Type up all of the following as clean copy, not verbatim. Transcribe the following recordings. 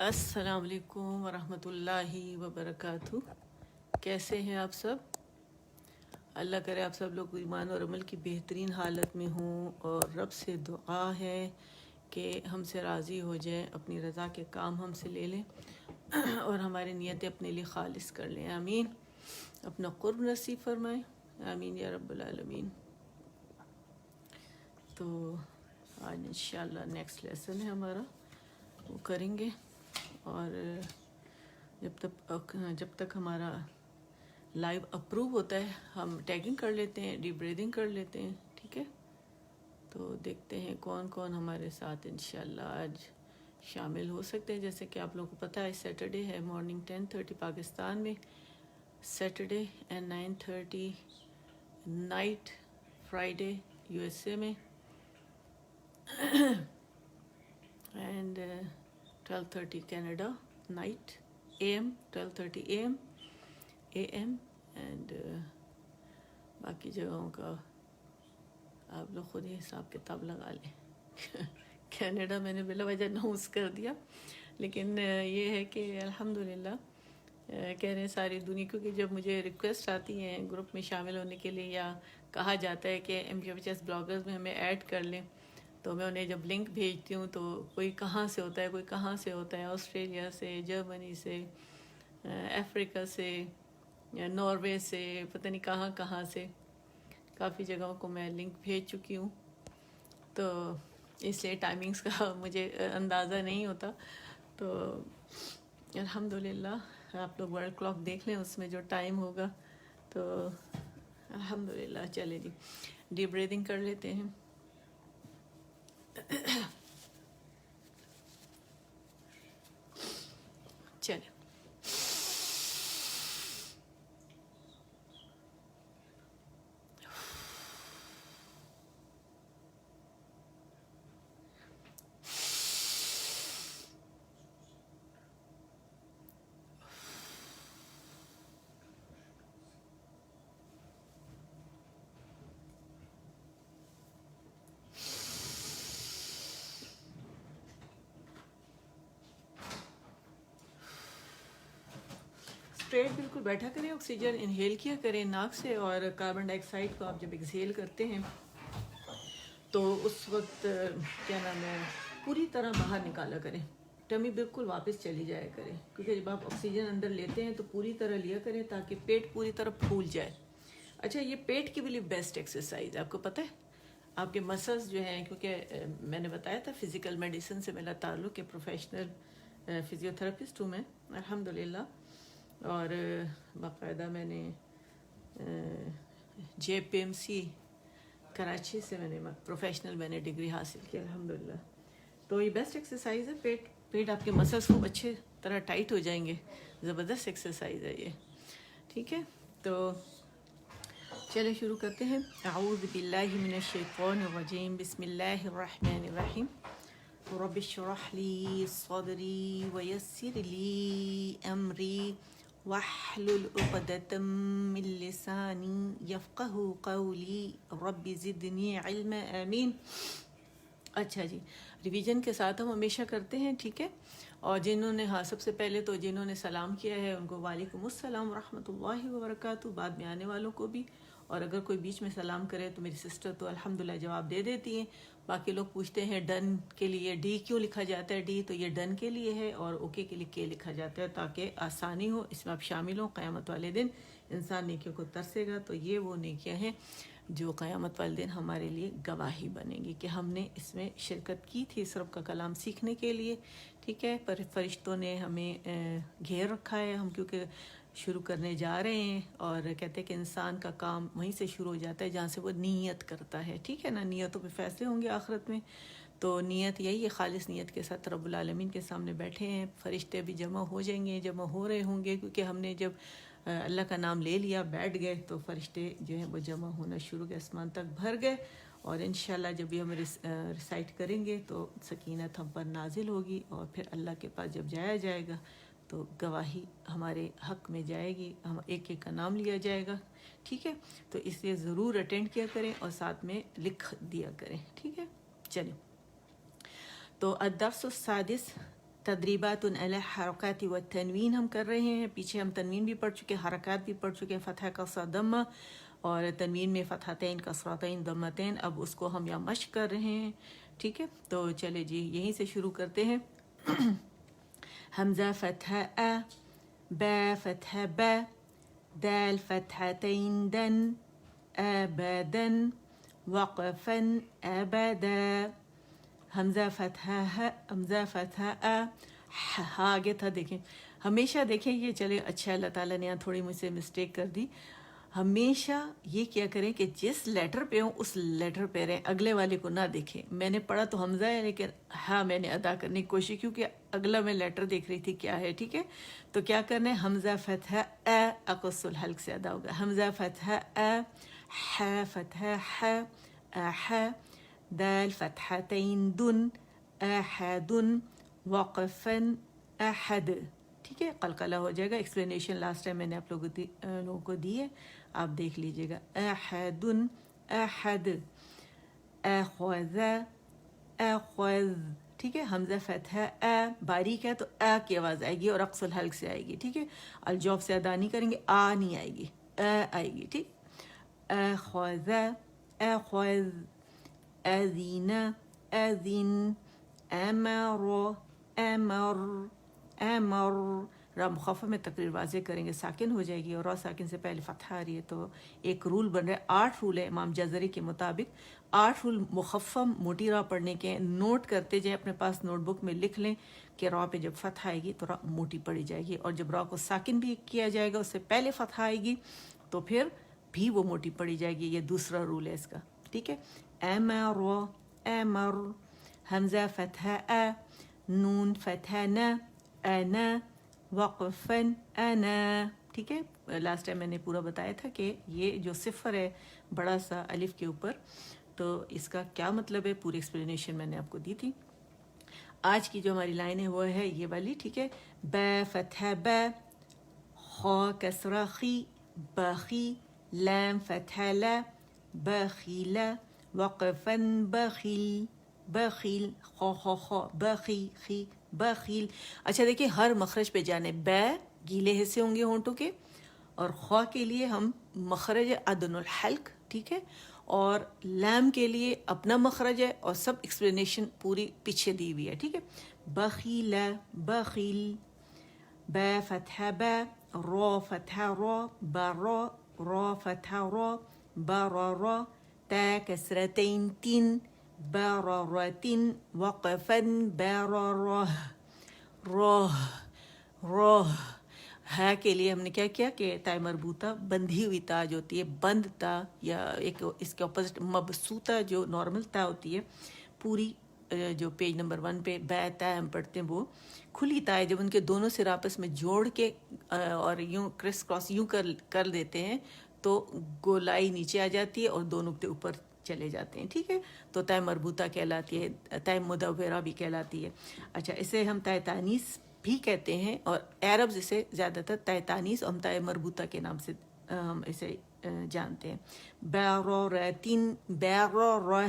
السلام علیکم ورحمۃ اللہ وبرکاتہ۔ کیسے ہیں آپ سب؟ اللہ کرے آپ سب لوگ ایمان اور عمل کی بہترین حالت میں ہوں، اور رب سے دعا ہے کہ ہم سے راضی ہو جائیں، اپنی رضا کے کام ہم سے لے لیں اور ہماری نیتیں اپنے لیے خالص کر لیں۔ آمین۔ اپنا قرب نصیب فرمائیں، آمین یا رب العالمین۔ تو آج انشاءاللہ نیکسٹ لیسن ہے ہمارا، وہ کریں گے، اور جب تک ہمارا لائیو اپروو ہوتا ہے ہم ٹیگنگ کر لیتے ہیں، ڈیپ بریدنگ کر لیتے ہیں، ٹھیک ہے؟ تو دیکھتے ہیں کون کون ہمارے ساتھ انشاءاللہ آج شامل ہو سکتے ہیں۔ جیسے کہ آپ لوگوں کو پتہ ہے سیٹرڈے ہے، مارننگ 10:30 پاکستان میں Saturday, and 9:30 night Friday USA میں، and 12:30 Canada night AM، 12:30 AM، and باقی جگہوں کا آپ لوگ خود ہی حساب کتاب لگا لیں۔ کینیڈا میں نے بلا وجہ اناؤنس کر دیا، لیکن یہ ہے کہ الحمدللہ کہہ رہے ہیں ساری دنیا، کیونکہ جب مجھے ریکویسٹ آتی ہیں گروپ میں شامل ہونے کے لیے، یا کہا جاتا ہے کہ MPHS بلاگرز میں ہمیں ایڈ کر لیں، تو میں انہیں جب لنک بھیجتی ہوں تو کوئی کہاں سے ہوتا ہے، کوئی کہاں سے ہوتا ہے، آسٹریلیا سے، جرمنی سے، افریقہ سے، ناروے سے، پتہ نہیں کہاں کہاں سے، کافی جگہوں کو میں لنک بھیج چکی ہوں، تو اس لیے ٹائمنگز کا مجھے اندازہ نہیں ہوتا۔ تو الحمدللہ آپ لوگ ورلڈ کلاک دیکھ لیں، اس میں جو ٹائم ہوگا، تو الحمدللہ۔ چلے جی، ڈیپ بریدنگ کر لیتے ہیں۔ چلیں، اسٹریٹ بالکل بیٹھا کریں، آکسیجن انہیل کیا کریں ناک سے، اور کاربن ڈائی آکسائڈ کو آپ جب ایکسہیل کرتے ہیں تو اس وقت کیا نام ہے، پوری طرح باہر نکالا کریں، ٹمی بالکل واپس چلی جایا کریں، کیونکہ جب آپ آکسیجن اندر لیتے ہیں تو پوری طرح لیا کریں تاکہ پیٹ پوری طرح پھول جائے۔ اچھا، یہ پیٹ کی بھی لیے بیسٹ ایکسرسائز ہے، آپ کو پتہ ہے؟ آپ کے مسلز جو ہیں، کیونکہ میں نے بتایا تھا فزیکل میڈیسن سے میرا تعلق ہے، پروفیشنل فزیوتھراپسٹ ہوں میں الحمدللہ، اور باقاعدہ میں نے JPMC کراچی سے میں نے پروفیشنل میں نے ڈگری حاصل کی الحمدللہ۔ تو یہ بیسٹ ایکسرسائز ہے، پیٹ آپ کے مسلس کو اچھے طرح ٹائٹ ہو جائیں گے، زبردست ایکسرسائز ہے یہ، ٹھیک ہے؟ تو چلے شروع کرتے ہیں۔ اعوذ باللہ من الشیطان الرجیم، بسم اللہ الرحمن الرحیم۔ رب اشرح لی صدری ویسر لی امری واحلل عقدۃ من لسانی یفقہوا قولی رب زدنی علما، آمین۔ اچھا جی، ریویژن کے ساتھ ہم ہمیشہ کرتے ہیں، ٹھیک ہے؟ اور جنہوں نے سب سے پہلے تو جنہوں نے سلام کیا ہے ان کو وعلیکم السلام ورحمۃ اللہ وبرکاتہ، بعد میں آنے والوں کو بھی، اور اگر کوئی بیچ میں سلام کرے تو میری سسٹر تو الحمدللہ جواب دے دیتی ہیں۔ باقی لوگ پوچھتے ہیں ڈن کے لیے ڈی کیوں لکھا جاتا ہے، ڈی تو یہ ڈن کے لیے ہے، اور اوکے کے لیے کے لکھا جاتا ہے تاکہ آسانی ہو، اس میں آپ شامل ہوں۔ قیامت والے دن انسان نیکیوں کو ترسے گا، تو یہ وہ نیکیاں ہیں جو قیامت والے دن ہمارے لیے گواہی بنیں گی کہ ہم نے اس میں شرکت کی تھی، اس رب کا کلام سیکھنے کے لیے، ٹھیک ہے؟ پر فرشتوں نے ہمیں گھیر رکھا ہے، ہم کیونکہ شروع کرنے جا رہے ہیں، اور کہتے ہیں کہ انسان کا کام وہیں سے شروع ہو جاتا ہے جہاں سے وہ نیت کرتا ہے، ٹھیک ہے نا؟ نیتوں پہ فیصلے ہوں گے آخرت میں، تو نیت یہی ہے، خالص نیت کے ساتھ رب العالمین کے سامنے بیٹھے ہیں، فرشتے بھی جمع ہو جائیں گے، جمع ہو رہے ہوں گے، کیونکہ ہم نے جب اللہ کا نام لے لیا، بیٹھ گئے، تو فرشتے جو ہیں وہ جمع ہونا شروع کے آسمان تک بھر گئے، اور انشاءاللہ جب بھی ہم ریسائٹ کریں گے تو سکینت ہم پر نازل ہوگی، اور پھر اللہ کے پاس جب جایا جائے گا تو گواہی ہمارے حق میں جائے گی، ہم ایک ایک کا نام لیا جائے گا، ٹھیک ہے؟ تو اس لیے ضرور اٹینڈ کیا کریں اور ساتھ میں لکھ دیا کریں، ٹھیک ہے؟ چلیں، تو الدرس السادس تدریبات علی حرکات و تنوین ہم کر رہے ہیں. پیچھے ہم تنوین بھی پڑھ چکے ہیں, حرکات بھی پڑھ چکے ہیں, فتح کسرہ ضمہ اور تنوین میں فتحتین کسرتین ضمتین. اب اس کو ہم یہاں مشق کر رہے ہیں. ٹھیک ہے, تو چلے جی یہیں سے شروع کرتے ہیں. حمزہ فتح ا, با فتح با, دال فتحتین دن, ابدن, وقفا ابدا. حمزہ فتح ہ, حمزہ فتح ا, ہاں آگے تھا. دیکھیں ہمیشہ دیکھیں یہ چلے اچھا اللہ تعالیٰ نے یہاں تھوڑی مجھ سے مسٹیک کر دی. ہمیشہ یہ کیا کریں کہ جس لیٹر پہ ہوں اس لیٹر پہ رہیں, اگلے والے کو نہ دیکھیں. میں نے پڑھا تو حمزہ ہے لیکن ہاں میں نے ادا کرنے کی کوشش, کیونکہ اگلا میں لیٹر دیکھ رہی تھی کیا ہے. ٹھیک ہے, تو کیا کرنا ہے, حمزہ فتح ا اقص الحلق سے ادا ہوگا. حمزہ فتح ا, ح فتح ح, اح, دال فتحتین دن, احدن, وقفا احد. ٹھیک ہے, قلقلہ ہو جائے گا. ایکسپلینیشن لاسٹ ٹائم میں نے آپ لوگوں کو دی ہے, آپ دیکھ لیجئے گا. احدن احد, اخذ اخذ. ٹھیک ہے, حمزہ فتح ا باریک ہے تو ا کی آواز آئے گی اور اقص الحلق سے آئے گی. ٹھیک ہے, الجوف سے ادا نہیں کریں گے, آ نہیں آئے گی, آئے گی. ٹھیک, اخذ اخذ, اذین اذن, امر امر امر. را مخفف میں تقریر واضح کریں گے, ساکن ہو جائے گی اور را ساکن سے پہلے فتح آ رہی ہے. تو ایک رول بن رہا ہے, 8 رول ہے امام جزری کے مطابق. 8 رول مخفف موٹی را پڑھنے کے, نوٹ کرتے جائیں, اپنے پاس نوٹ بک میں لکھ لیں کہ را پہ جب فتح آئے گی تو را موٹی پڑھی جائے گی, اور جب را کو ساکن بھی کیا جائے گا اس سے پہلے فتح آئے گی تو پھر بھی وہ موٹی پڑھی جائے گی. یہ دوسرا رول ہے اس کا. ٹھیک ہے, امر امر. حمزہ فتح ا, نون فتح ن, انا, وقفن انا. ٹھیک ہے, لاسٹ ٹائم میں نے پورا بتایا تھا کہ یہ جو صفر ہے بڑا سا الف کے اوپر, تو اس کا کیا مطلب ہے, پوری ایکسپلینیشن میں نے آپ کو دی تھی. آج کی جو ہماری لائن ہے وہ ہے یہ والی. ٹھیک ہے, با فتح با, خا کسرہ خی, بخی, لام فتح لا, بخیل, وقفن بخیل بخیل, خو خو خو, بخی خی بخیل. اچھا دیکھیں ہر مخرج پہ جانے, بے گیلے حصے ہوں گے ہونٹوں کے, اور خوا کے لیے ہم مخرج ادن الحلق. ٹھیک ہے, اور لام کے لیے اپنا مخرج ہے, اور سب ایکسپلینیشن پوری پیچھے دی ہوئی ہے. ٹھیک ہے, بخیل بخیل, با فتح با, را فتح را, برا, را فتح را, برا, تا کسرتین تین, برارتن, وقفن براراہ, راہ راہ. ہے کے لیے ہم نے کیا کیا کہ تا مربوطہ بندھی ہوئی تا جو ہوتی ہے, بند تا, یا ایک اس کے اپوزٹ مبسوطہ جو نارمل تا ہوتی ہے. پوری جو پیج نمبر 1 پہ با تا ہم پڑھتے ہیں وہ کھلی تا ہے. جب ان کے دونوں سر آپس میں جوڑ کے اور یوں کرس کراس یوں کر دیتے ہیں تو گولائی نیچے آ جاتی ہے اور دو نقطے اوپر چلے جاتے ہیں. ٹھیک ہے, تو تائے مربوطہ کہلاتی ہے, تائے مدورہ بھی کہلاتی ہے. اچھا, اسے ہم تائے تانیث بھی کہتے ہیں, اور عربز اسے زیادہ تر تائے تانیث اور تائے مربوطہ کے نام سے ہم اسے جانتے ہیں. برارتن, برارہ,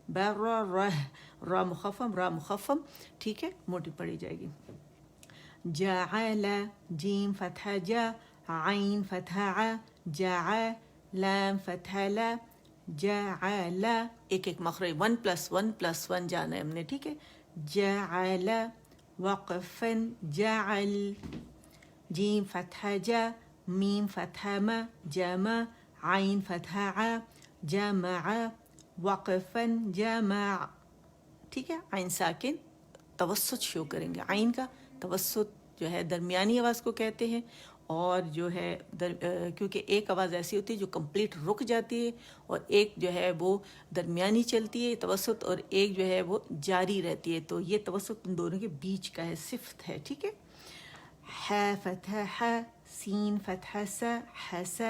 برارہ, را مخفم, را مخفم. ٹھیک ہے, موٹی پڑھی جائے گی. جعل, جیم فتح جا, عین فتح ع, جع, لام فتح لا, جعل. ایک ایک مخرج 1+1+1 جانا ہے ہم نے. ٹھیک ہے, جعل, وقفن, جعل, جیم فتح جا, میم فتح ما, جمع, عین فتح ع, جمع, وقفن, جمع. ٹھیک ہے, عین ساکن توسط شو کریں گے. عین کا توسط جو ہے درمیانی آواز کو کہتے ہیں, اور جو ہے کیونکہ ایک آواز ایسی ہوتی ہے جو کمپلیٹ رک جاتی ہے, اور ایک جو ہے وہ درمیانی چلتی ہے توسط, اور ایک جو ہے وہ جاری رہتی ہے. تو یہ توسط ان دونوں کے بیچ کا ہے, صفت ہے. ٹھیک ہے, ح فتح ح, سین فتح س, حس,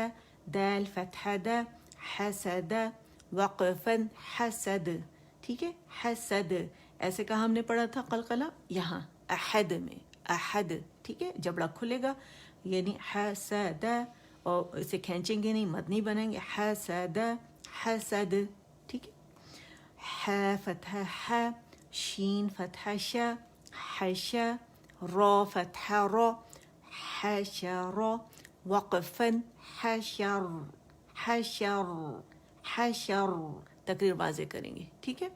دال فتح د, حسد, وقفن حسد. ٹھیک ہے, حسد. ایسے کہا ہم نے پڑھا تھا قلقلہ یہاں احد میں, احد. ٹھیک ہے, جبڑا کھلے گا یعنی حسد, اور اسے کھینچیں گے نہیں, مد نہیں بنائیں گے, حسد حسد. ٹھیک ہے, ح فتح ح, شین فتح ش, حشا را فتح را حشر وقفا حشر حشر حشر تقریر واضح کریں گے. ٹھیک ہے,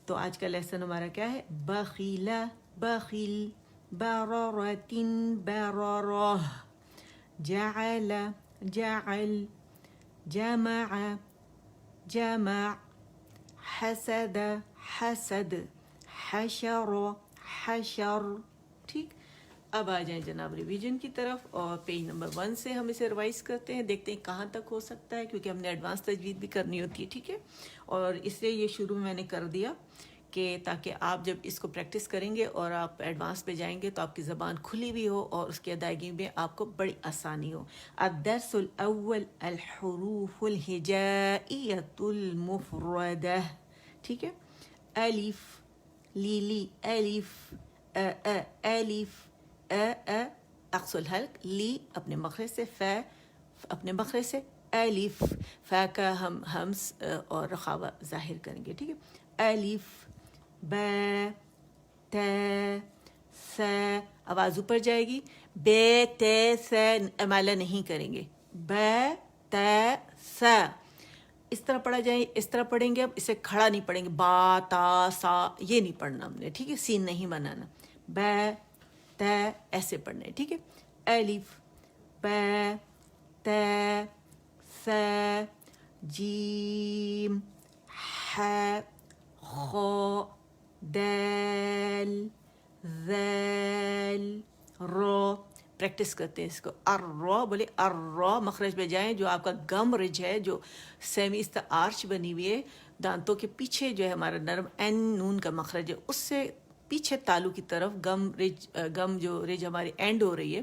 تو آج کا لیسن ہمارا کیا ہے؟ بخیلا بخیل برارة برارة جعل جعل جمع جمع حسد حسد حشر حشر. ٹھیک, اب آ جائیں جناب ریویژن کی طرف, اور پیج نمبر 1 سے ہم اسے ریوائز کرتے ہیں, دیکھتے ہیں کہاں تک ہو سکتا ہے, کیونکہ ہم نے ایڈوانس تجوید بھی کرنی ہوتی ہے. ٹھیک ہے, اور اس لیے یہ شروع میں نے کر دیا کہ تاکہ آپ جب اس کو پریکٹس کریں گے اور آپ ایڈوانس پہ جائیں گے تو آپ کی زبان کھلی بھی ہو اور اس کی ادائیگی میں آپ کو بڑی آسانی ہو. الدرس الاول الحروف الہجائیۃ المفردہ. ٹھیک ہے, الف لیلی الف الف اقص الحلق, لی اپنے مخرج سے, ف اپنے مخرج سے, الف فا کا ہم ہمس اور رخاوہ ظاہر کریں گے. ٹھیک ہے, الف با تا سا, آواز اوپر جائے گی, بے تے سا امالہ نہیں کریں گے, با تا سا اس طرح پڑھا جائے, اس طرح پڑھیں گے. اب اسے کھڑا نہیں پڑھیں گے, با تا سا یہ نہیں پڑھنا ہم نے. ٹھیک ہے, سین نہیں بنانا, با تا ایسے پڑھنا ہے. ٹھیک ہے, الف با تا سا جیم ح خا دال ذال را. پریکٹس کرتے ہیں اس کو. الرا بولے, الرا مخرج پہ جائیں, جو آپ کا گم رج ہے, جو سیمی است آرچ بنی ہوئی ہے دانتوں کے پیچھے, جو ہے ہمارا نرم این نون کا مخرج ہے, اس سے پیچھے تالو کی طرف گم رج, گم جو رج ہماری اینڈ ہو رہی ہے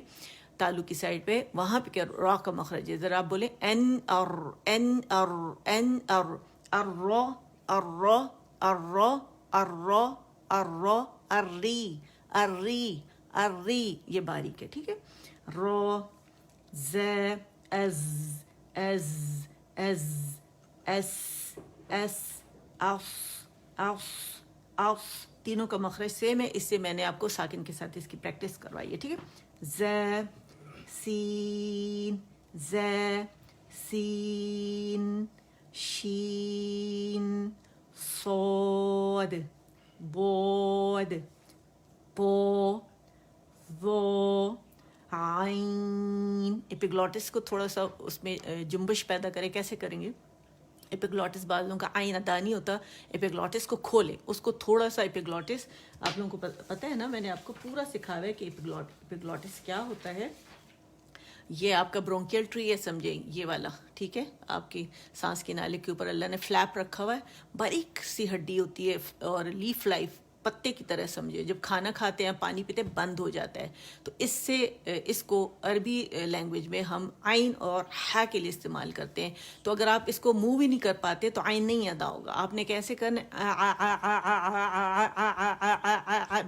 تالو کی سائڈ پہ, وہاں پہ کیا را کا مخرج ہے. ذرا آپ بولیں این اور این اور این اور الرا الرا الرا الرا الرا الری الری الری, یہ باریک ہے. ٹھیک ہے, رو ز از از از اس اس اف اف اف, تینوں کا مخرج سیم ہے, اس سے میں نے آپ کو ساکن کے ساتھ اس کی پریکٹس کروائی ہے. ٹھیک ہے, ز سین ز سین شین صاد بود پو وہ عین. ایپیگلوٹس کو تھوڑا سا اس میں جنبش پیدا کرے, کیسے کریں گے؟ ایپیگلوٹس بعض لوگوں کا عین ادا نہیں ہوتا, ایپیگلوٹس کو کھولے, اس کو تھوڑا سا ایپیگلوٹس, آپ لوگوں کو پتہ ہے نا, میں نے آپ کو پورا سکھایا ہے کہ ایپیگلوٹس کیا ہوتا ہے. یہ آپ کا برونکیل ٹری ہے, سمجھیں یہ والا. ٹھیک ہے, آپ کی سانس کے نالے کے اوپر اللہ نے فلیپ رکھا ہوا ہے, باریک سی ہڈی ہوتی ہے, اور لیف لائف پتے کی طرح سمجھے, جب کھانا کھاتے ہیں پانی پیتے بند ہو جاتا ہے. تو اس سے اس کو عربی لینگویج میں ہم عین اور ہا کے لیے استعمال کرتے ہیں. تو اگر آپ اس کو موو بھی نہیں کر پاتے تو عین نہیں ادا ہوگا. آپ نے کیسے کرنا,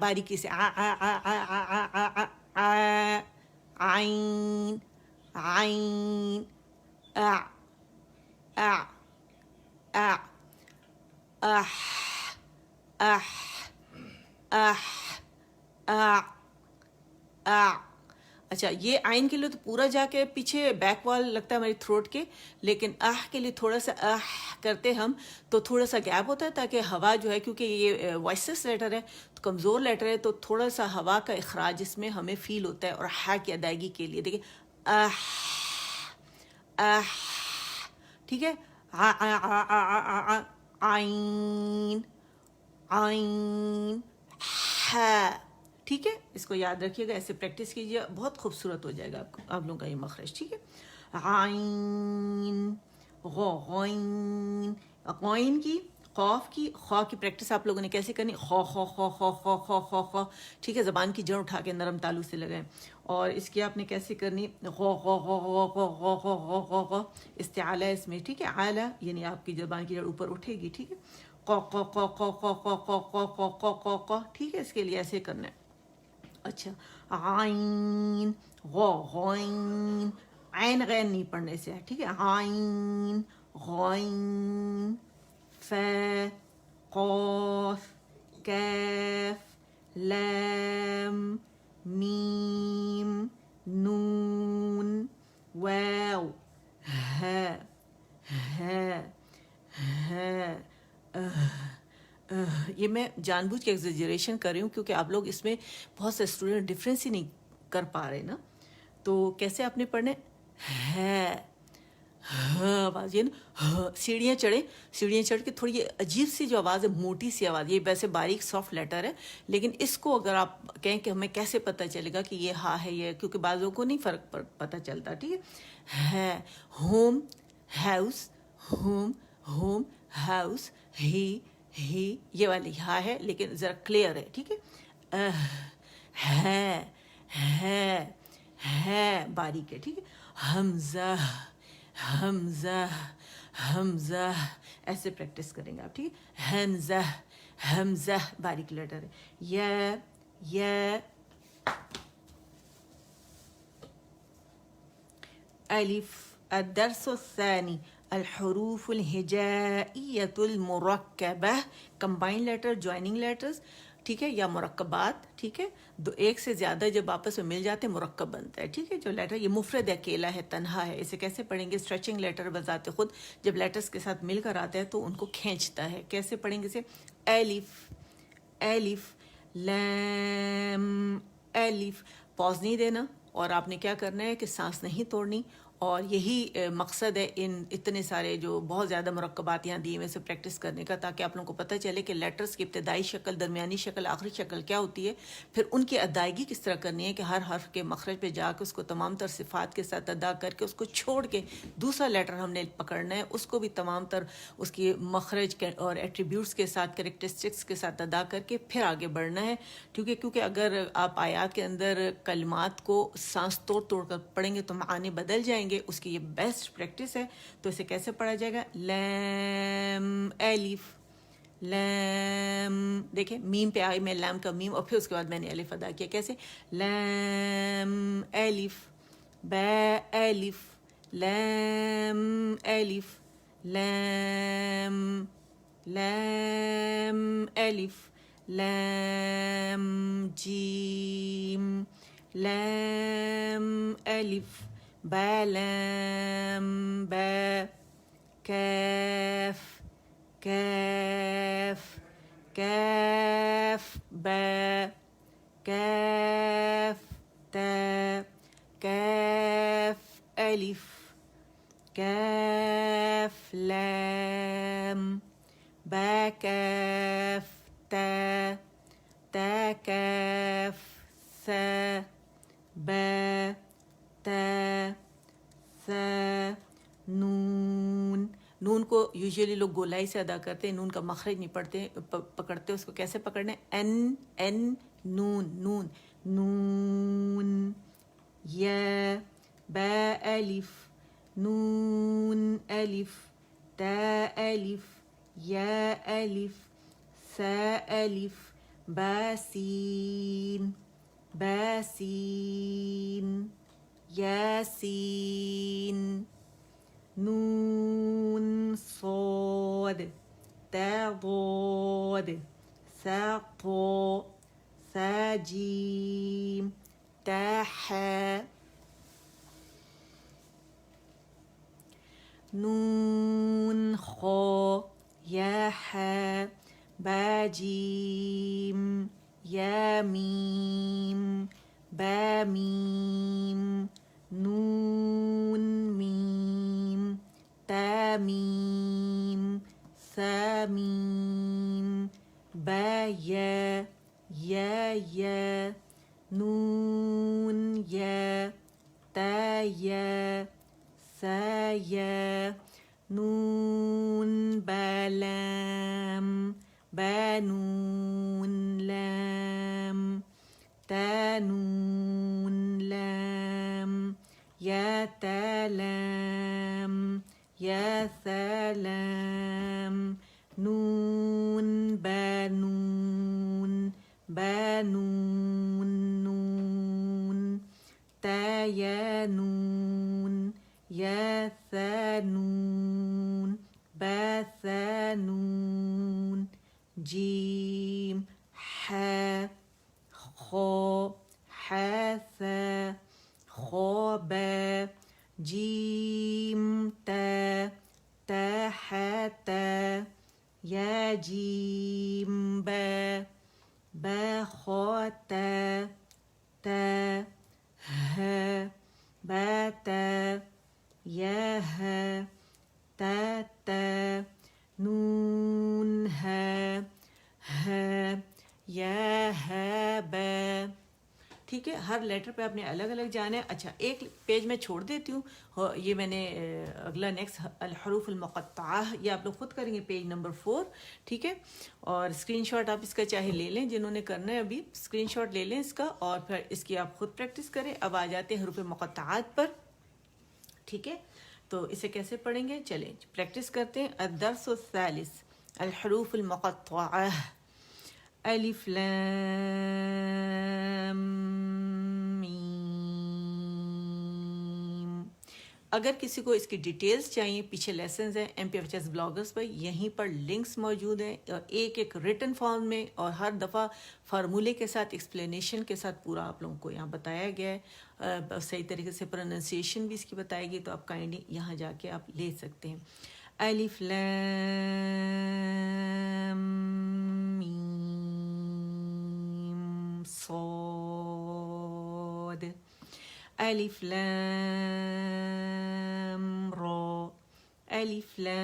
باریکی سے, عین عین اچھا, یہ عین کے لیے تو پورا جا کے پیچھے بیک وال لگتا ہے ہماری تھروٹ کے, لیکن کے لیے تھوڑا سا کرتے ہم تو تھوڑا سا گیپ ہوتا ہے, تاکہ ہوا جو ہے, کیونکہ یہ وائسس لیٹر ہے تو کمزور لیٹر ہے, تو تھوڑا سا ہوا کا اخراج اس میں ہمیں فیل ہوتا ہے. اور ہا کی ادائیگی کے لیے دیکھیں, ٹھیک ہے, عین عین ہا. ٹھیک ہے, اس کو یاد رکھیے گا, ایسے پریکٹس کیجیے, بہت خوبصورت ہو جائے گا آپ لوگوں کا یہ مخرج. ٹھیک ہے, عین غین, غین کی, قاف کی, خا کی پریکٹس آپ لوگوں نے کیسے کرنی, خا خا خا خا خا خا خا خا. ٹھیک ہے, زبان کی جڑ اٹھا کے نرم تالو سے لگائیں. اور اس کی آپ نے کیسے کرنی, غا غا غا غا غا غا غا غا غا غا, استعالہ اس میں. ٹھیک ہے, اعلیٰ یعنی آپ کی زبان کی جڑ اوپر اٹھے گی. ٹھیک ہے, قا قا قا قا قا قا قا قا قا قا قا قا. ٹھیک ہے, اس کے لیے ایسے کرنا ہے. اچھا, عین غا غین, عین غین نہیں پڑھنے سے. ٹھیک ہے, عین غین ف قاف کاف لام میم نون واو ہا یہ میں جان بوجھ کے ایگزیجریشن کر رہی ہوں کیونکہ آپ لوگ اس میں بہت سے اسٹوڈنٹ ڈفرینس ہی نہیں کر پا رہے نا. تو کیسے آپ نے پڑھنے ہے آواز یہ نا سیڑھیاں چڑھ کے تھوڑی عجیب سی جو آواز ہے موٹی سی آواز, یہ ویسے باریک سافٹ لیٹر ہے لیکن اس کو اگر آپ کہیں کہ ہمیں کیسے پتہ چلے گا کہ یہ ہا ہے یہ, کیونکہ بعضوں کو نہیں فرق پتہ چلتا, ٹھیک ہے. Home house home home house ہی یہ والی ہا ہے لیکن ذرا کلیئر ہے, ٹھیک ہے باریک ہے, ٹھیک ہے. حمزہ ایسے پریکٹس کریں گے آپ, ٹھیک ہے. حمزہ باریک لیٹر ہے. یا الف. الدرس الثانی الحروف الہجائیۃ المرکبہ, کمبائن لیٹر جوائننگ لیٹرز, ٹھیک ہے, یا مرکبات, ٹھیک ہے. ایک سے زیادہ جب آپس میں مل جاتے ہیں مرکب بنتا ہے, ٹھیک ہے. جو لیٹر یہ مفرد اکیلا ہے, تنہا ہے, اسے کیسے پڑھیں گے؟ اسٹریچنگ لیٹر بذات خود جب لیٹرز کے ساتھ مل کر آتا ہے تو ان کو کھینچتا ہے. کیسے پڑھیں گے اسے؟ الف لام الف, پاز نہیں دینا اور آپ نے کیا کرنا ہے کہ سانس نہیں توڑنی, اور یہی مقصد ہے ان اتنے سارے جو بہت زیادہ مرکبات یہاں دیے میں سے پریکٹس کرنے کا, تاکہ آپ لوگوں کو پتہ چلے کہ لیٹرز کی ابتدائی شکل, درمیانی شکل, آخری شکل کیا ہوتی ہے, پھر ان کی ادائیگی کس طرح کرنی ہے کہ ہر حرف کے مخرج پہ جا کے اس کو تمام تر صفات کے ساتھ ادا کر کے اس کو چھوڑ کے دوسرا لیٹر ہم نے پکڑنا ہے, اس کو بھی تمام تر اس کی مخرج اور ایٹریبیوٹس کے ساتھ, کریکٹرسٹکس کے ساتھ ادا کر کے پھر آگے بڑھنا ہے. کیونکہ اگر آپ آیات کے اندر کلمات کو سانس توڑ کر پڑھیں گے تو معانی بدل جائیں گے. اس کی یہ بیسٹ پریکٹس ہے. تو اسے کیسے پڑھا جائے گا؟ لام الف لام, دیکھیں میم پہ آئی میں لام کا میم اور پھر اس کے بعد میں نے الف ادا کیا. کیسے؟ لام الف با الف لام الف لام الف لام جیم لام الف با لام با کاف با کاف تا کاف الف کاف لام با کاف تا کاف ثا با تا ثا نون کو یوزیلی لوگ گولائی سے ادا کرتے ہیں, نون کا مخرج نہیں پکڑتے. اس کو کیسے پکڑنا ہے؟ ان نون یا با الف نون الف تا الف یا الف سا الف با سین یاسین نون صاد تا ضاد سا طا سا جیم تا حا نون خا یا حا با جیم یا میم با میم نون میم تا میم سا میم با یا نون یا تا یا سا یا نون با لام با نون لام تا نون لام یا تا لام یا ثا لام نون با نون نون تا یا نون یا ثا نون با ثا نون جیم حا خو ح ث خو ب جیم ت ت ح ت یا جیم ب ب خو ت ت ہ ب ت یا ہ ت ت نون ہے یا ہے ب. ٹھیک ہے، ہر لیٹر پہ آپ نے الگ الگ جانا ہے. اچھا ایک پیج میں چھوڑ دیتی ہوں، یہ میں نے اگلا نیکسٹ الحروف المقطعہ یہ آپ لوگ خود کریں گے پیج نمبر 4. ٹھیک ہے، اور اسکرین شاٹ آپ اس کا چاہے لے لیں، جنہوں نے کرنا ہے ابھی اسکرین شاٹ لے لیں اس کا، اور پھر اس کی آپ خود پریکٹس کریں. اب آ جاتے ہیں حروف مقطعات پر. ٹھیک ہے، تو اسے کیسے پڑھیں گے، چلیں پریکٹس کرتے ہیں. الدرس الثالث الحروف المقطعہ. الف لام میم. اگر کسی کو اس کی ڈیٹیلز چاہیے، پیچھے لیسنز ہیں MPFHS بلاگرز پر، یہیں پر لنکس موجود ہیں، اور ایک ایک ریٹن فارم میں، اور ہر دفعہ فارمولے کے ساتھ ایکسپلینیشن کے ساتھ پورا آپ لوگوں کو یہاں بتایا گیا ہے. صحیح طریقے سے پروننسیشن بھی اس کی بتائی گئی، تو آپ کائنڈلی یہاں جا کے آپ لے سکتے ہیں. الف لام میم صاد. الف لام را. الف لام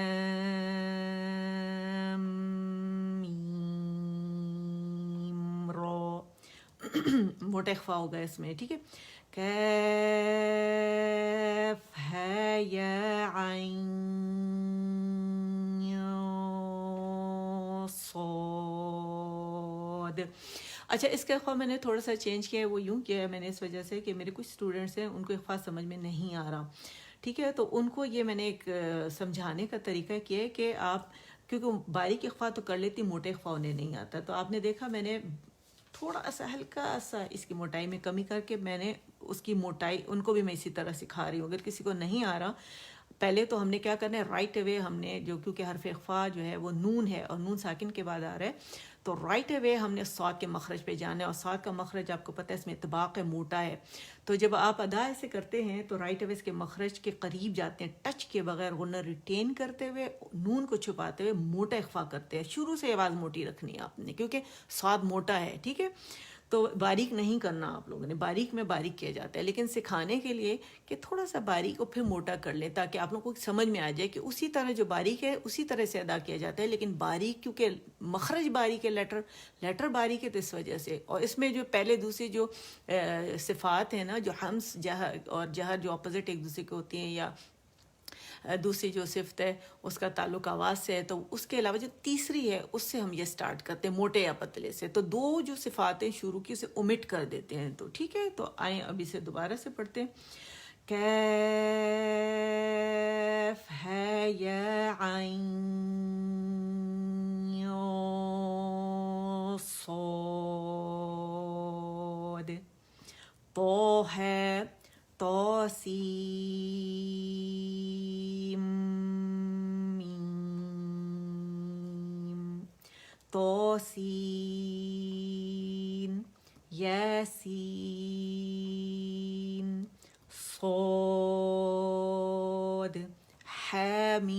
میم را. موٹا اخفا ہوگا اس میں. ٹھیک ہے، کیف ہے یا عین صاد. اچھا اس کا اخفا میں نے تھوڑا سا چینج کیا ہے، وہ یوں کیا ہے میں نے اس وجہ سے کہ میرے کچھ اسٹوڈنٹس ہیں ان کو اخفا سمجھ میں نہیں آ رہا. ٹھیک ہے، تو ان کو یہ میں نے ایک سمجھانے کا طریقہ کیا ہے کہ آپ، کیونکہ باریک اخفا تو کر لیتی، موٹے اخفا انہیں نہیں آتا، تو آپ نے دیکھا میں نے تھوڑا سا ہلکا سا اس کی موٹائی میں کمی کر کے میں نے اس کی موٹائی ان کو بھی میں اسی طرح سکھا رہی ہوں. اگر کسی کو نہیں آ رہا، پہلے تو ہم نے کیا کرنا ہے، رائٹ اوے ہم نے جو، کیونکہ حرف اخفا جو ہے وہ نون ہے اور نون ساکن کے بعد آ رہا ہے، تو رائٹ اوے ہم نے صاد کے مخرج پہ جانا ہے. اور صاد کا مخرج آپ کو پتہ ہے اس میں اطباق ہے، موٹا ہے. تو جب آپ ادا ایسے کرتے ہیں تو رائٹ اوے اس کے مخرج کے قریب جاتے ہیں، ٹچ کے بغیر غنہ ریٹین کرتے ہوئے، نون کو چھپاتے ہوئے موٹا اخفا کرتے ہیں. شروع سے آواز موٹی رکھنی ہے آپ نے، کیونکہ صاد موٹا ہے. ٹھیک ہے، تو باریک نہیں کرنا آپ لوگوں نے، باریک میں باریک کیا جاتا ہے، لیکن سکھانے کے لیے کہ تھوڑا سا باریک اور پھر موٹا کر لیں، تاکہ آپ لوگوں کو سمجھ میں آ جائے کہ اسی طرح جو باریک ہے اسی طرح سے ادا کیا جاتا ہے. لیکن باریک کیونکہ مخرج باریک ہے، لیٹر باریک ہے، تو اس وجہ سے. اور اس میں جو پہلے دوسری جو صفات ہیں نا، جو ہمس جہر اور جہر جو اپوزٹ ایک دوسرے کے ہوتی ہیں، یا دوسری جو صفت ہے اس کا تعلق آواز سے ہے، تو اس کے علاوہ جو تیسری ہے اس سے ہم یہ سٹارٹ کرتے ہیں موٹے یا پتلے سے. تو دو جو صفاتیں شروع کی اسے omit کر دیتے ہیں. تو ٹھیک ہے، تو آئیں اب اسے دوبارہ سے پڑھتے ہیں. کیف ہے یا عین صاد. تو ہے تو سین میم. تو سین یاسین صاد. حمیم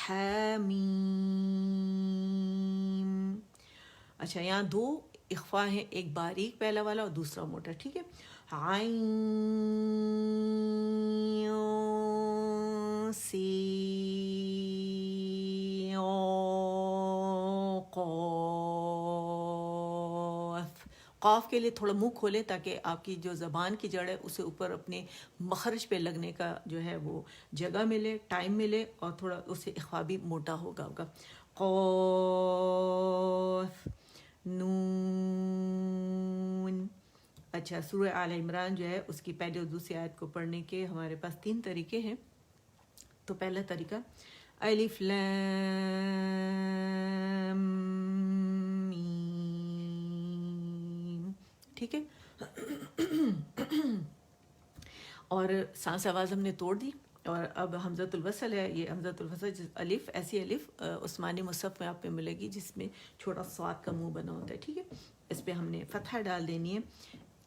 حمیم. اچھا یہاں دو اخفا ہے، ایک باریک پہلا والا اور دوسرا موٹا. ٹھیک ہے، عین سی قاف. قاف کے لیے تھوڑا منہ کھولیں تاکہ آپ کی جو زبان کی جڑ ہے اسے اوپر اپنے مخرج پہ لگنے کا جو ہے وہ جگہ ملے، ٹائم ملے، اور تھوڑا اسے اخفا بھی موٹا ہوگا. قاف نون. اچھا سورہ آل عمران جو ہے اس کی پہلی اور دوسری آیت کو پڑھنے کے ہمارے پاس 3 طریقے ہیں. تو پہلا طریقہ الف لام میم. ٹھیک ہے، اور سانس آواز ہم نے توڑ دی، اور اب حمزۃ الوصل ہے. یہ حمزۃ الوصل الف ایسی الف عثمانی مصحف میں آپ پہ ملے گی جس میں چھوٹا صاد کا منہ بنا ہوتا ہے. ٹھیک ہے, اس پہ ہم نے فتحہ ڈال دینی ہے.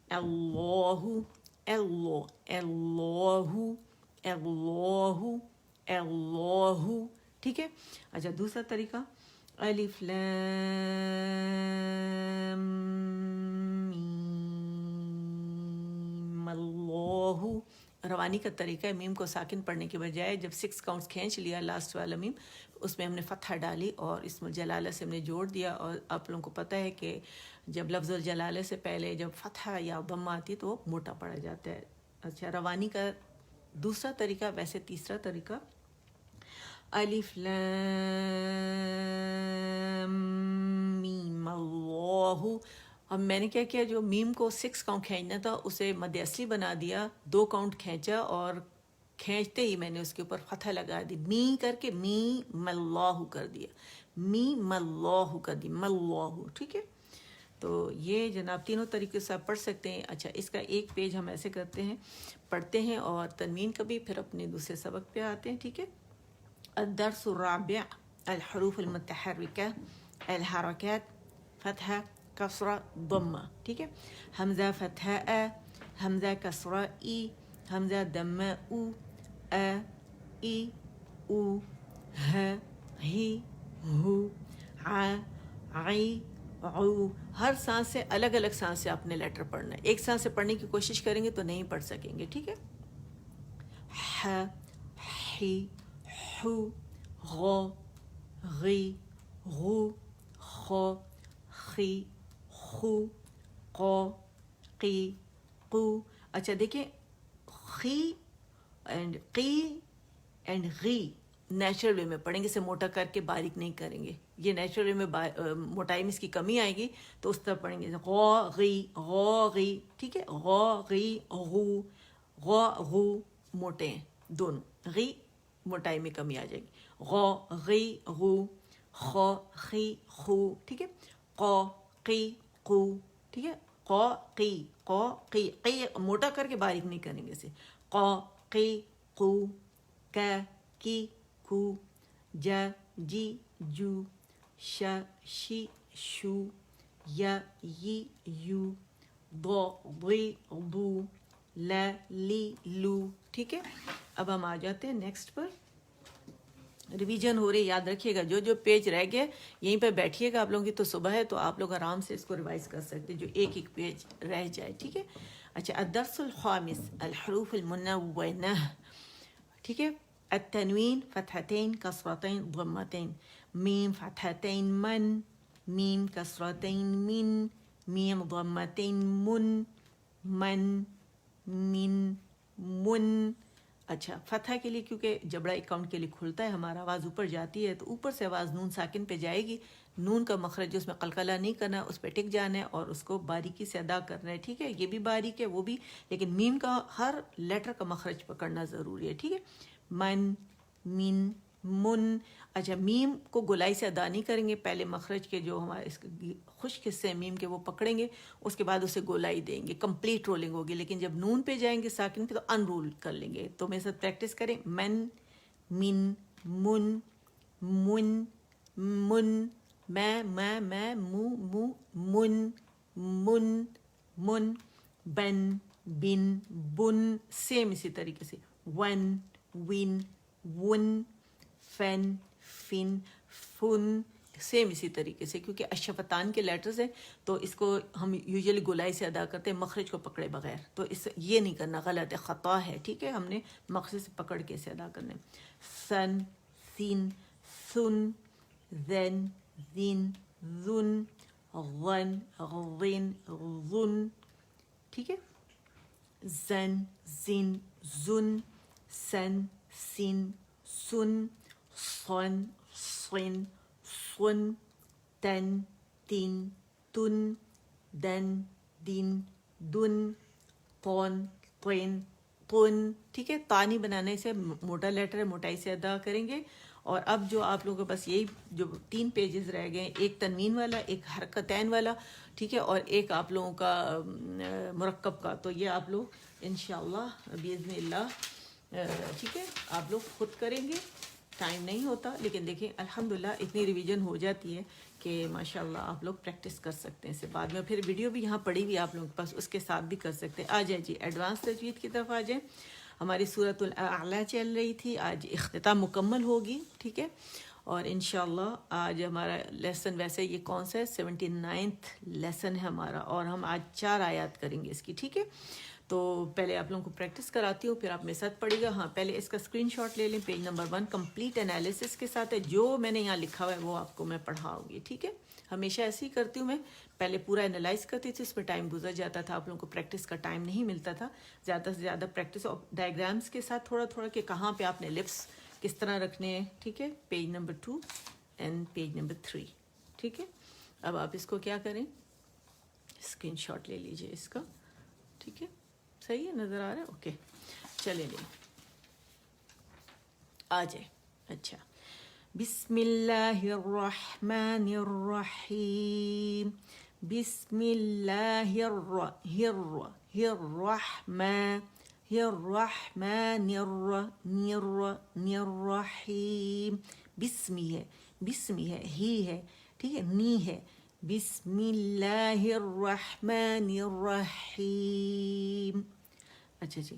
اللہ اللہ اللہ اللہ اللہ. ٹھیک ہے. اچھا دوسرا طریقہ الف لام میم اللہ. روانی کا طریقہ ہے میم کو ساکن پڑھنے کے بجائے جب 6 کاؤنٹس کھینچ لیا لاسٹ والا میم اس میں ہم نے فتحہ ڈالی اور اسم الجلالہ سے ہم نے جوڑ دیا. اور آپ لوگوں کو پتہ ہے کہ جب لفظ الجلالہ سے پہلے جب فتحہ یا ضمہ آتی تو وہ موٹا پڑا جاتا ہے. اچھا روانی کا دوسرا طریقہ. ویسے تیسرا طریقہ الف لام میم اللہ. اب میں نے کیا کیا, جو میم کو 6 کاؤنٹ کھینچنا تھا اسے مد اصلی بنا دیا, 2 کاؤنٹ کھینچا اور کھینچتے ہی میں نے اس کے اوپر فتحہ لگا دی, می کر کے می ملہ کر دیا, می ملہ کر دی ملہ. ٹھیک ہے, تو یہ جناب تینوں طریقے سے آپ پڑھ سکتے ہیں. اچھا اس کا ایک پیج ہم ایسے کرتے ہیں, پڑھتے ہیں اور تنوین کا بھی, پھر اپنے دوسرے سبق پہ آتے ہیں. ٹھیک ہے. الدرس الرابع الحروف المتحرکہ الحرکات فتحہ کسرہ ضمہ. ٹھیک ہے. حمزہ فتحہ ا, حمزہ کسرہ ای, حمزہ دمہ او, ا ای او, ہ ہی ہو, ع عی عو. ہر سانس سے الگ الگ سانس سے آپ نے لیٹر پڑھنا ہے. ایک سانس سے پڑھنے کی کوشش کریں گے تو نہیں پڑھ سکیں گے. ٹھیک ہے. ح حی حو غو غی غو خو خی خو قو قی قو. اچھا دیکھیں خی اینڈ قی اینڈ غی نیچرل وے میں پڑھیں گے, اسے موٹا کر کے باریک نہیں کریں گے. یہ نیچرل وے میں موٹائی میں اس کی کمی آئے گی تو اس طرح پڑھیں گے غو غی. ٹھیک ہے. غو غی غو غو موٹے ہیں دونوں, غی موٹائی میں کمی آ جائے گی. غو غی غو خو خی خو. ٹھیک ہے. قو قی قو. ٹھیک ہے. قو قی قی موٹا کر کے باریک نہیں کریں گے اسے. قو قی قو کی کو جا جی جو شا شی شو یا یی یو ضو ضی ضو لا لی لو. ٹھیک ہے. اب ہم آ جاتے ہیں نیکسٹ پر. ریویژن ہو رہی, یاد رکھیے گا جو پیج رہ گئے یہیں پہ بیٹھیے گا. آپ لوگوں کی تو صبح ہے تو آپ لوگ آرام سے اس کو ریوائز کر سکتے جو ایک پیج رہ جائے. ٹھیک ہے. اچھا الدرس الخامس الحروف المنونہ. ٹھیک ہے. التنوین فتحتین کسرتین ضمتین. میم فتحتین من, میم کسرتین من, میم ضمتین من من من من. اچھا فتحہ کے لیے کیونکہ جبڑا ایک کاؤنٹ کے لیے کھلتا ہے ہمارا, آواز اوپر جاتی ہے تو اوپر سے آواز نون ساکن پہ جائے گی. نون کا مخرج جو اس میں قلقلہ نہیں کرنا, اس پہ ٹک جانا ہے اور اس کو باریکی سے ادا کرنا ہے. ٹھیک ہے. یہ بھی باریک ہے وہ بھی, لیکن میم کا ہر لیٹر کا مخرج پکڑنا ضروری ہے. ٹھیک ہے. من من من. اچھا میم کو گولائی سے ادا نہیں کریں گے, پہلے مخرج کے جو ہمارے اس خشک حصے ہیں میم کے وہ پکڑیں گے, اس کے بعد اسے گولائی دیں گے, کمپلیٹ رولنگ ہوگی. لیکن جب نون پہ جائیں گے ساکن پہ تو ان رول کر لیں گے. تو میرے ساتھ پریکٹس کریں. من من من من من میں مو مو من من من بن بن بن. سیم اسی طریقے سے ون ون ون فن فن فن. سیم اسی طریقے سے کیونکہ اشفتان کے لیٹرز ہیں تو اس کو ہم یوزلی گولائی سے ادا کرتے ہیں مخرج کو پکڑے بغیر. تو اس یہ نہیں کرنا, غلط ہے, خطا ہے. ٹھیک ہے. ہم نے مخرج سے پکڑ کے اسے ادا کرنا ہے. سن سین سن زن زن زن غن غن غن. ٹھیک ہے. زن زن زن سن سن سن صن صن صن تن تن تن دن دن دن طن طن طن. ٹھیک ہے. تانی بنانے سے موٹا لیٹر ہے, موٹائی سے ادا کریں گے. اور اب جو آپ لوگوں کے پاس یہی جو 3 پیجز رہ گئے, ایک تنوین والا, ایک حرکتین والا, ٹھیک ہے, اور ایک آپ لوگوں کا مرکب کا. تو یہ آپ لوگ انشاءاللہ باذن اللہ ٹھیک ہے، آپ لوگ خود کریں گے، ٹائم نہیں ہوتا، لیکن دیکھیں الحمدللہ اتنی ریویژن ہو جاتی ہے کہ ماشاءاللہ آپ لوگ پریکٹس کر سکتے ہیں. اس سے بعد میں پھر ویڈیو بھی یہاں پڑی ہوئی آپ لوگوں کے پاس، اس کے ساتھ بھی کر سکتے ہیں. آ جائیں جی ایڈوانس تجوید کی طرف آ جائیں. ہماری سورۃ الاعلیٰ چل رہی تھی، آج اختتام مکمل ہوگی. ٹھیک ہے، اور انشاءاللہ آج ہمارا لیسن ویسے یہ کون سا ہے، 79 لیسن ہے ہمارا، اور ہم آج 4 آیات کریں گے اس کی. ٹھیک ہے، تو پہلے آپ لوگوں کو پریکٹس کراتی ہوں، پھر آپ میرے ساتھ پڑھیے گا. ہاں پہلے اس کا اسکرین شاٹ لے لیں. پیج نمبر 1 کمپلیٹ انالیسس کے ساتھ ہے، جو میں نے یہاں لکھا ہوا ہے وہ آپ کو میں پڑھاؤں گی. ٹھیک ہے، ہمیشہ ایسے ہی کرتی ہوں میں، پہلے پورا انالائز کرتی تھی، اس میں ٹائم گزر جاتا تھا، آپ لوگوں کو پریکٹس کا ٹائم نہیں ملتا تھا. زیادہ سے زیادہ پریکٹس اور ڈائیگرامس کے ساتھ تھوڑا تھوڑا کہ کہاں پہ آپ نے لپس کس طرح رکھنے ہیں. ٹھیک ہے، page number 2 and page number 3. ٹھیک ہے، اب آپ اس کو کیا کریں، اسکرین شاٹ لے لیجیے اس کا. ٹھیک ہے، صحیح ہے، نظر آ رہا ہے، اوکے. چلیں لیں، آ جائیں. اچھا، بسم اللہ الرحمن الرحیم. بسم اللہ الرحمن الرحیم. بسمی ہے، بسمی ہے، ہی ہے، ٹھیک ہے، نی ہے. بسم اللہ الرحمن الرحیم. اچھا جی،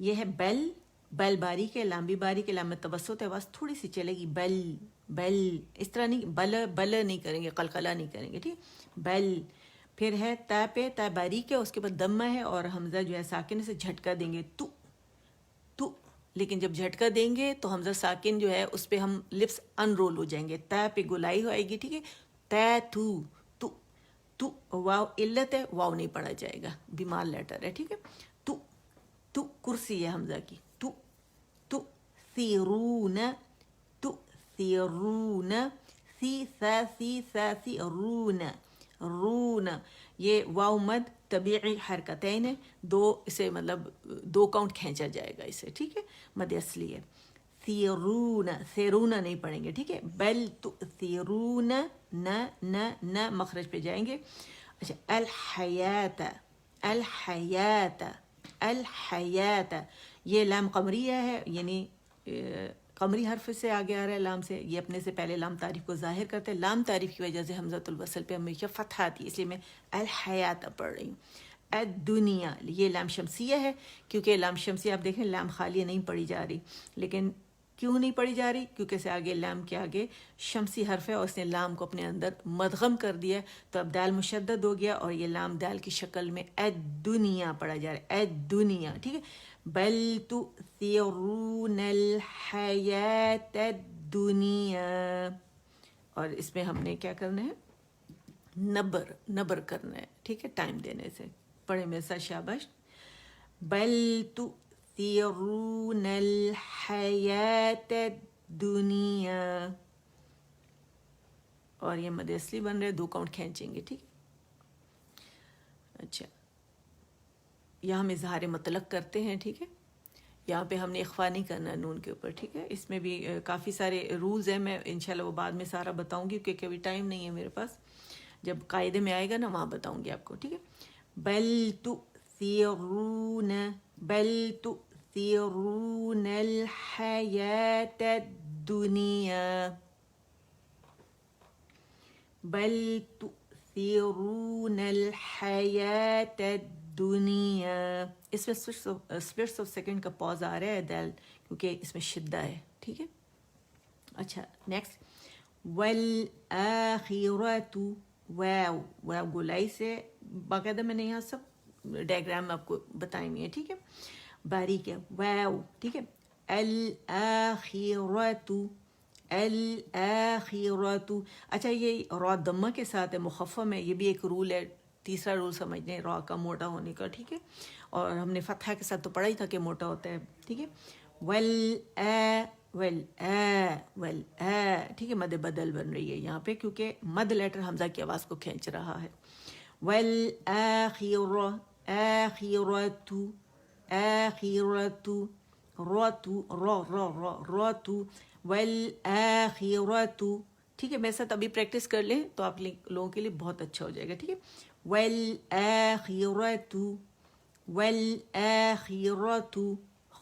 یہ ہے بل. بل باریک ہے، لام بھی باریک ہے، لام میں توسط ہے، آواز تھوڑی سی چلے گی. بل بل، اس طرح نہیں، بل بل نہیں کریں گے، قلقلہ نہیں کریں گے. ٹھیک، بل. پھر ہے تا پہ، تا باریک ہے، اس کے بعد دمہ ہے، اور حمزہ جو ہے ساکن سے جھٹکا دیں گے، تو تو. لیکن جب جھٹکا دیں گے تو حمزہ ساکن جو ہے اس پہ ہم لپس ان رول ہو جائیں گے، تا پہ گولائی ہو آئے گی. ٹھیک ہے، تا تو تو تو. واو علت ہے، واو نہیں پڑھا جائے گا، بیمار لیٹر ہے. ٹھیک ہے، تو تو کرسی ہے حمزہ کی. تو تو ثیرون، تو ثیرون. سی سا سی سا سی رون رون. یہ واو مد طبیعی حرکتین ہے، دو اسے مطلب 2 کاؤنٹ کھینچا جائے گا اسے. ٹھیک ہے، مد اصلی ہے. ثیرون، ثیرون نہیں پڑھیں گے. ٹھیک ہے، بل تؤثرون، نہ مخرج پہ جائیں گے. اچھا، الحیات، الحیات، الحیات. یہ لام قمریہ ہے، یعنی قمری حرف سے آگے آ رہا ہے لام سے. یہ اپنے سے پہلے لام تعریف کو ظاہر کرتے ہیں. لام تعریف کی وجہ سے حمزۃ الوصل پہ ہمیشہ فتح آتی ہے، اس لیے میں الحیات پڑھ رہی ہوں. الدنیا، یہ لام شمسیہ ہے، کیونکہ لام شمسیہ آپ دیکھیں لام خالیہ نہیں پڑھی جا رہی. لیکن کیوں نہیں پڑھی جا رہی؟ کیونکہ سے آگے لام کے آگے شمسی حرف ہے، اور اس نے لام کو اپنے اندر مدغم کر دیا، تو اب دال مشدد ہو گیا، اور یہ لام دال کی شکل میں الدنیا پڑھا جا رہا ہے. الدنیا. ٹھیک ہے، بل تؤثرون الحیات الدنیا. اور اس میں ہم نے کیا کرنا ہے، نبر کرنا ہے. ٹھیک ہے، ٹائم دینے سے. پڑھیں میرے ساتھ، شاباش. بل تؤثرون الحیات الدنیا. اور یہ مد اصلی بن رہے، 2 کاؤنٹ کھینچیں گے. ٹھیک ہے، اچھا. یہاں ہم اظہار مطلق کرتے ہیں. ٹھیک ہے، یہاں پہ ہم نے اخفا نہیں کرنا نون کے اوپر. ٹھیک ہے، اس میں بھی کافی سارے رولز ہیں، میں انشاءاللہ وہ بعد میں سارا بتاؤں گی، کیونکہ ابھی ٹائم نہیں ہے میرے پاس. جب قاعدے میں آئے گا نا وہاں بتاؤں گی آپ کو. ٹھیک ہے، بل تؤثرون، بل تؤثرون الحیات الدنیا، بل تؤثرون الحیات الدنیا. اس میں سپلٹس آف سیکنڈ کا پاز آ رہا ہے دال، کیونکہ اس میں شدہ ہے. ٹھیک ہے، اچھا. نیکسٹ، والآخرۃ، واو، واو گولائی سے باقاعدہ میں نے یہاں سب ڈائیگرام آپ کو بتائیں گے. ٹھیک ہے، باریک ہے، واو. ٹھیک ہے، الآخرۃ، الآخرۃ. اچھا، یہ را دمہ کے ساتھ ہے، مخفف ہے، یہ بھی ایک رول ہے. تیسرا رول سمجھنے را کا موٹا ہونے کا. ٹھیک ہے، اور ہم نے فتحہ کے ساتھ تو پڑھا ہی تھا کہ موٹا ہوتا ہے. ٹھیک ہے، ٹھیک ہے، مد بدل بن رہی ہے یہاں پہ، کیونکہ مد لیٹر حمزہ کی آواز کو کھینچ رہا ہے. والآخرہ، آخرۃ، آخرۃ، راتو، راتو، والآخرۃ. ٹھیک ہے، میرے ساتھ ابھی پریکٹس کر لیں تو آپ لوگوں کے لیے بہت اچھا ہو جائے گا. ٹھیک ہے، والآخرۃ، والآخرۃ،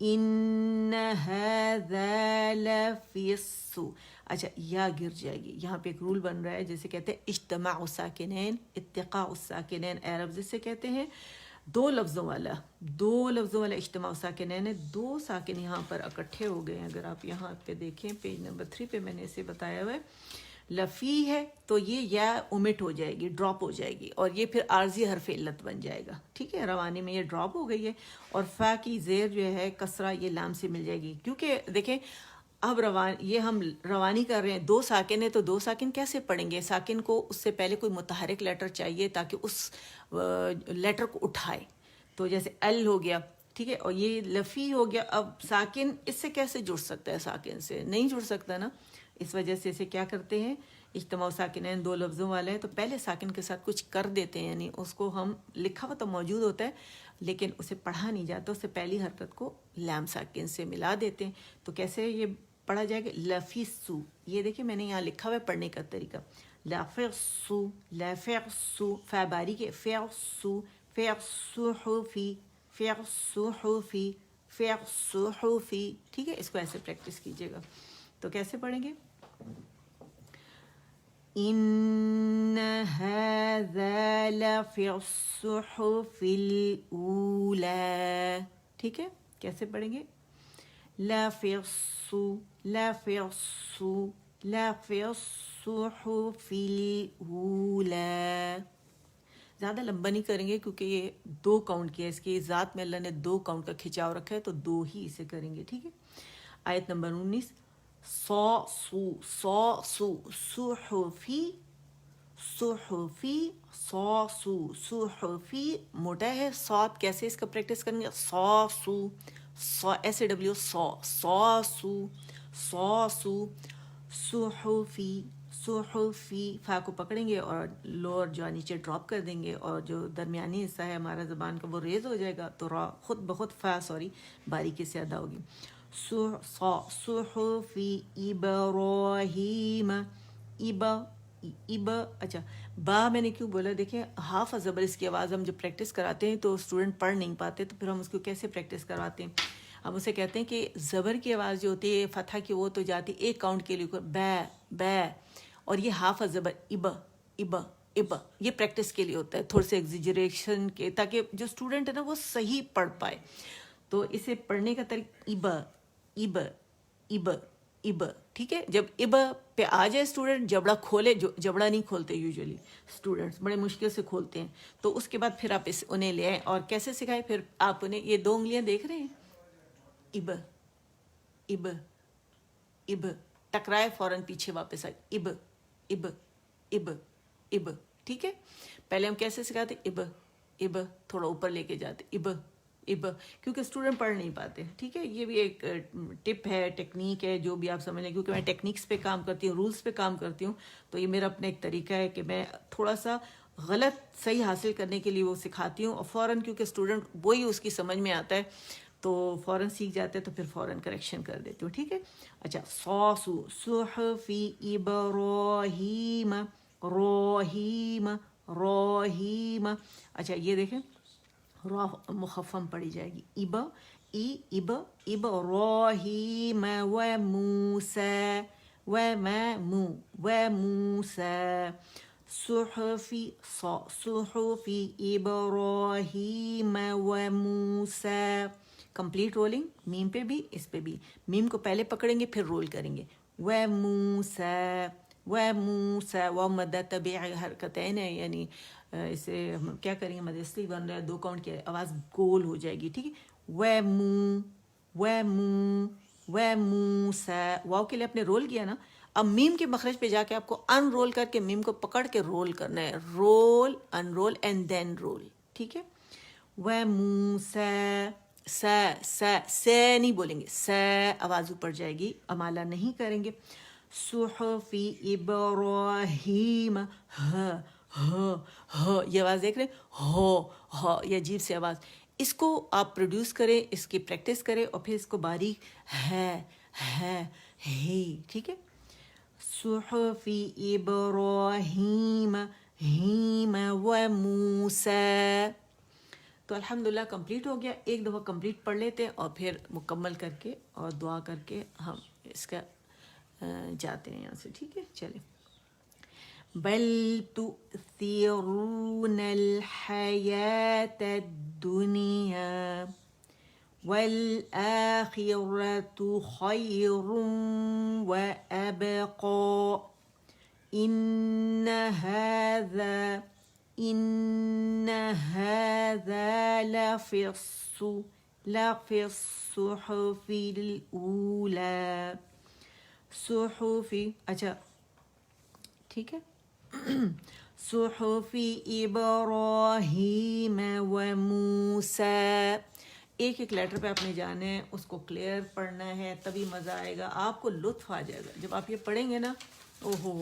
ان هذا لفی اچھا یا گر جائے گی. یہاں پہ ایک رول بن رہا ہے جیسے کہتے ہیں اجتماع الساکنین، اتقاء الساکنین، عرب جسے کہتے ہیں دو لفظوں والا اجتماع الساکنین ہے. دو ساکن یہاں پر اکٹھے ہو گئے ہیں. اگر آپ یہاں پہ دیکھیں پیج نمبر 3 پہ میں نے اسے بتایا ہوا ہے. لفی ہے تو یہ یا اومٹ ہو جائے گی، ڈراپ ہو جائے گی، اور یہ پھر عارضی حرف علت بن جائے گا. ٹھیک ہے، روانی میں یہ ڈراپ ہو گئی ہے. اور فا کی زیر جو ہے کسرہ یہ لام سے مل جائے گی. کیونکہ دیکھیں اب یہ ہم روانی کر رہے ہیں، دو ساکن ہے تو دو ساکن کیسے پڑھیں گے؟ ساکن کو اس سے پہلے کوئی متحرک لیٹر چاہیے تاکہ اس لیٹر کو اٹھائے. تو جیسے ال ہو گیا، ٹھیک ہے، اور یہ لفی ہو گیا. اب ساکن اس سے کیسے جڑ سکتا ہے؟ ساکن سے نہیں جڑ سکتا نا. اس وجہ سے اسے کیا کرتے ہیں، اجتماع ساکنین دو لفظوں والا ہے تو پہلے ساکن کے ساتھ کچھ کر دیتے ہیں. یعنی اس کو ہم لکھا ہوا تو موجود ہوتا ہے لیکن اسے پڑھا نہیں جاتا، اس سے پہلی حرکت کو لام ساکن سے ملا دیتے ہیں. تو کیسے یہ پڑھا جائے گا؟ لفیسو. یہ دیکھیں میں نے یہاں لکھا ہوا ہے پڑھنے کا طریقہ. لفیسو، لفیسو، فا باریک ہے، فیسو، فیسوحفی، فیسوحفی، فیسوحفی. ٹھیک ہے، اس کو ایسے پریکٹس کیجیے گا. تو کیسے پڑھیں گے؟ ان هذا لفی الصحف الاولی. ٹھیک ہے، کیسے پڑھیں گے؟ لفی الصو، لفی الصو، لفی الصحف الاولی. زیادہ لمبا نہیں کریں گے کیونکہ یہ 2 کاؤنٹ کیا ہے. اس کی ذات میں اللہ نے 2 کاؤنٹ کا کھچاؤ رکھا ہے تو 2 ہی اسے کریں گے. ٹھیک ہے، آیت نمبر 19. سو سو صحفی، صحفی، صحفی موٹا ہے. صاد کیسے اس کا پریکٹس کریں گے؟ سو ایس اے ڈبلیو، صحفی، صحفی. فا کو پکڑیں گے اور لور جو نیچے ڈراپ کر دیں گے اور جو درمیانی حصہ ہے ہمارا زبان کا وہ ریز ہو جائے گا تو را خود بخود فا باریکی سے ادا ہوگی. صحفی ابراہیم، اچھا با میں نے کیوں بولا؟ دیکھیں ہاف زبر اس کی آواز ہم جب پریکٹس کراتے ہیں تو اسٹوڈنٹ پڑھ نہیں پاتے تو پھر ہم اس کو کیسے پریکٹس کرواتے ہیں؟ ہم اسے کہتے ہیں کہ زبر کی آواز جو ہوتی ہے فتح کی وہ تو جاتی 1 کاؤنٹ کے لیے بے، اور یہ ہاف زبر اب یہ پریکٹس کے لیے ہوتا ہے، تھوڑے سے ایگزیجریشن کے، تاکہ جو اسٹوڈنٹ ہے نا وہ صحیح پڑھ پائے. تو اسے پڑھنے کا طریقہ اب. ٹھیک ہے، جب اب پہ آ جائے اسٹوڈنٹ جبڑا کھولے، جبڑا نہیں کھولتے یوزلی اسٹوڈنٹس، بڑے مشکل سے کھولتے ہیں. تو اس کے بعد پھر آپ انہیں لے آئیں اور کیسے سکھائیں؟ پھر آپ انہیں یہ 2 انگلیاں دیکھ رہے ہیں، اب ٹکرائے فوراً پیچھے واپس آئے، اب. ٹھیک ہے، پہلے ہم کیسے سکھاتے؟ اب تھوڑا اوپر لے کے جاتے، اب، کیونکہ اسٹوڈنٹ پڑھ نہیں پاتے. ٹھیک ہے، یہ بھی ایک ٹپ ہے، ٹیکنیک ہے، جو بھی آپ سمجھ لیں. کیونکہ میں ٹیکنیکس پہ کام کرتی ہوں، رولز پہ کام کرتی ہوں، تو یہ میرا اپنا ایک طریقہ ہے کہ میں تھوڑا سا غلط صحیح حاصل کرنے کے لیے وہ سکھاتی ہوں، اور فوراً کیونکہ اسٹوڈنٹ وہی اس کی سمجھ میں آتا ہے تو فوراً سیکھ جاتے ہیں تو پھر فوراً کریکشن کر دیتی ہوں. ٹھیک ہے، اچھا صحفی ابراہیم، روحیم. اچھا یہ دیکھیں را مخفم پڑھی جائے گی، اب ابراہیم و موسیٰ صحفی ابراہیم و موسیٰ. کمپلیٹ رولنگ میم پہ بھی، اس پہ بھی. میم کو پہلے پکڑیں گے پھر رول کریں گے. و موسیٰ و مدہ طبیع حرکتین ہے، یعنی اسے ہم کیا کریں گے؟ مد اصلی بن رہا ہے، 2 کاؤنٹ کی آواز گول ہو جائے گی. ٹھیک ہے، و موسیٰ. واو کے لیے آپ نے رول کیا نا، اب میم کے مخرج پہ جا کے آپ کو ان رول کر کے میم کو پکڑ کے رول کرنا ہے. Role, in role and then role. ٹھیک ہے، و موسیٰ. سے نہیں بولیں گے، سے آواز اوپر جائے گی، امالہ نہیں کریں گے. صحفی ابراہیم، یہ آواز دیکھ رہے ہو، یہ عجیب سی آواز. اس کو آپ پروڈیوس کریں، اس کی پریکٹس کریں اور پھر اس کو باریک ہی. ٹھیک ہے، صحفی ابراہیم ہیم و موسیٰ. تو الحمدللہ کمپلیٹ ہو گیا. ایک دفعہ کمپلیٹ پڑھ لیتے ہیں اور پھر مکمل کر کے اور دعا کر کے ہم اس کا جاتے ہیں یہاں سے. ٹھیک ہے چلیں. بل تؤثرون الحیاة الدنیا والآخرة خیر وأبقى إن هذا لفي الصحف الأولى. صحف اچھا ٹھیک ہے. صحف ابراہیم وموسیٰ. ایک ایک لیٹر پہ آپ نے جانا ہے, اس کو کلیئر پڑھنا ہے, تبھی مزہ آئے گا, آپ کو لطف آ جائے گا جب آپ یہ پڑھیں گے نا. اوہو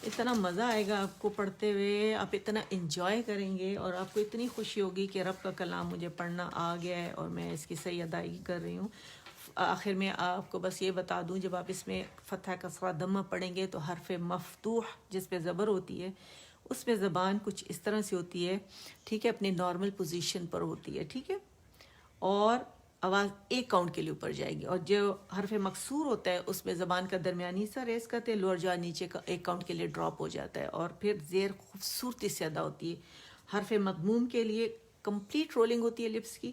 اتنا مزہ آئے گا آپ کو پڑھتے ہوئے, آپ اتنا انجوائے کریں گے اور آپ کو اتنی خوشی ہوگی کہ رب کا کلام مجھے پڑھنا آ گیا ہے اور میں اس کی صحیح ادائیگی کر رہی ہوں. آخر میں آپ کو بس یہ بتا دوں, جب آپ اس میں فتح کسرہ ضمہ پڑھیں گے تو حرف مفتوح جس پہ زبر ہوتی ہے اس پہ زبان کچھ اس طرح سے ہوتی ہے, ٹھیک ہے, اپنی نارمل پوزیشن پر ہوتی ہے, ٹھیک ہے, اور آواز ایک کاؤنٹ کے لیے اوپر جائے گی. اور جو حرف مکسور ہوتا ہے اس میں زبان کا درمیانی حصہ ریز کرتے ہیں, لوور جا نیچے کا ایک کاؤنٹ کے لیے ڈراپ ہو جاتا ہے اور پھر زیر خوبصورتی سے ادا ہوتی ہے. حرف مضموم کے لیے کمپلیٹ رولنگ ہوتی ہے لپس کی,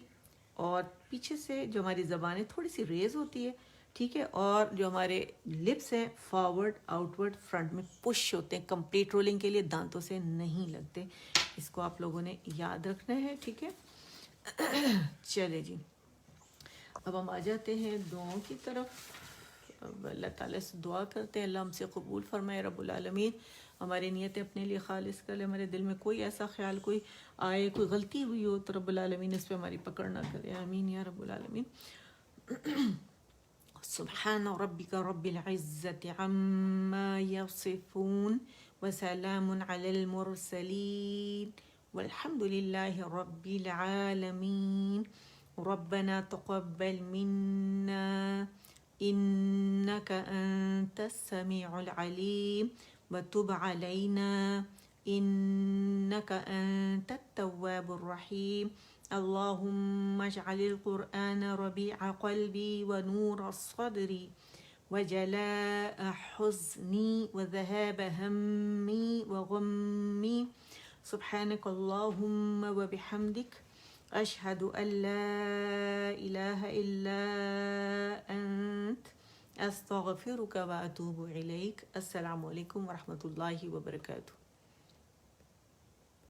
اور پیچھے سے جو ہماری زبانیں تھوڑی سی ریز ہوتی ہے, ٹھیک ہے, اور جو ہمارے لپس ہیں فارورڈ آؤٹ ورڈ فرنٹ میں پش ہوتے ہیں. کمپلیٹ رولنگ کے لیے دانتوں سے نہیں لگتے. اس کو آپ لوگوں نے یاد رکھنا ہے, ٹھیک ہے. چلے جی, اب ہم آ جاتے ہیں دعاؤں کی طرف. اب اللہ تعالیٰ سے دعا کرتے ہیں اللہ ہم سے قبول فرمائے رب العالمین. ہماری نیتیں اپنے لیے خالص کر لے, ہمارے دل میں کوئی ایسا خیال کوئی آئے, کوئی غلطی ہوئی ہو تو رب العالمین اس پہ ہماری پکڑ نہ کرے. آمین یا رب العالمین. سبحان ربک رب العزت عما یصفون وسلام علی المرسلین والحمد للہ رب العالمین. ربنا تقبل منا إنك أنت السميع العليم وتب علينا إنك أنت التواب الرحيم. اللهم اجعل القرآن ربيع قلبي ونور صدري وجلاء حزني وذهاب همي وغمي. سبحانك اللهم وبحمدك أشهد أن لا إله إلا أنت أستغفرك وأتوب إليك. السلام عليكم ورحمة الله وبركاته.